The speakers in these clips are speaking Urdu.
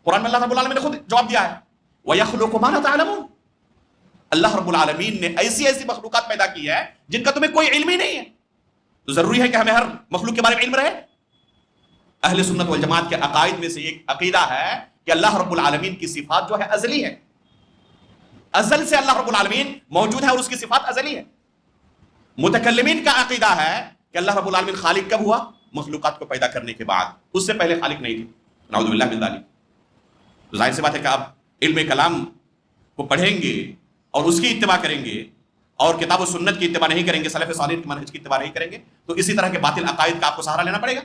قرآن میں اللہ رب العالمین نے خود جواب دیا ہے وَيَخْلُقُ مَا لَا تَعْلَمُونَ، اللہ رب العالمین نے ایسی ایسی مخلوقات پیدا کی ہے جن کا تمہیں کوئی علم ہی نہیں ہے. تو ضروری ہے کہ ہمیں ہر مخلوق کے بارے میں علم رہے. اہل سنت والجماعت کے عقائد میں سے ایک عقیدہ ہے کہ اللہ رب العالمین کی صفات جو ہے ازلی ہے، ازل سے اللہ رب العالمین موجود ہے اور اس کی صفات ازلی ہے. متکلمین کا عقیدہ ہے کہ اللہ رب العالمین خالق کب ہوا؟ مخلوقات کو پیدا کرنے کے بعد، اس سے پہلے خالق نہیں تھی. نعوذ باللہ من ذالک. تو ظاہر سی بات ہے کہ آپ علم کلام کو پڑھیں گے اور اس کی اتباع کریں گے اور کتاب و سنت کی اتباع نہیں کریں گے، سلف صالح کی منہج کی اتباع نہیں کریں گے، تو اسی طرح کے باطل عقائد کا آپ کو سہارا لینا پڑے گا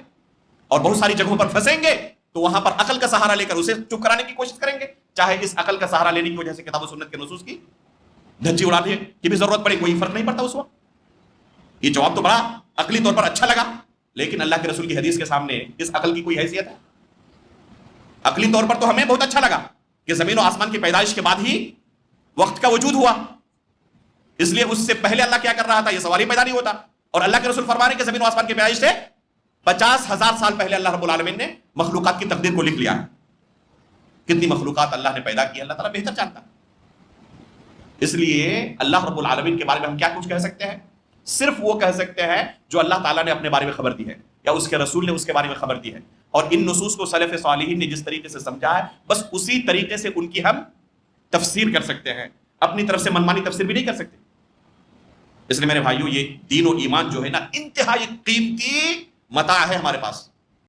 اور بہت ساری جگہوں پر پھنسیں گے تو وہاں پر عقل کا سہارا لے کر اسے چپ کرانے کی کوشش کریں گے، چاہے اس عقل کا سہارا لینے کی وجہ سے کتاب و سنت کے نصوص کی دھجی اڑانے کی بھی ضرورت پڑے، کوئی فرق نہیں پڑتا اس وقت. یہ جواب تو بڑا عقلی طور پر اچھا لگا، لیکن اللہ کے رسول کی حدیث کے سامنے اس عقل کی کوئی حیثیت ہے؟ عقلی طور پر تو ہمیں بہت اچھا لگا کہ زمین و آسمان کی پیدائش کے بعد ہی وقت کا وجود ہوا، اس لیے اس سے پہلے اللہ کیا کر رہا تھا یہ سوال ہی پیدا نہیں ہوتا. اور اللہ کے رسول فرما رہے ہیں کہ زمین و آسمان کی پیدائش سے 50,000 سال پہلے اللہ رب العالمین نے مخلوقات کی تقدیر کو لکھ لیا ہے. کتنی مخلوقات اللہ نے پیدا کی اللہ تعالیٰ بہتر جانتا. اس لیے اللہ رب العالمین کے بارے میں ہم کیا کچھ کہہ سکتے ہیں؟ صرف وہ کہہ سکتے ہیں جو اللہ تعالیٰ نے اپنے بارے میں خبر دی ہے یا اس کے رسول نے اس کے بارے میں خبر دی ہے، اور ان نصوص کو سلف صالحین نے جس طریقے سے سمجھا ہے بس اسی طریقے سے ان کی ہم تفسیر کر سکتے ہیں، اپنی طرف سے منمانی تفسیر بھی نہیں کر سکتے. اس لیے میرے بھائیوں یہ دین و ایمان جو ہے نا انتہائی قیمتی متاع ہے ہمارے پاس.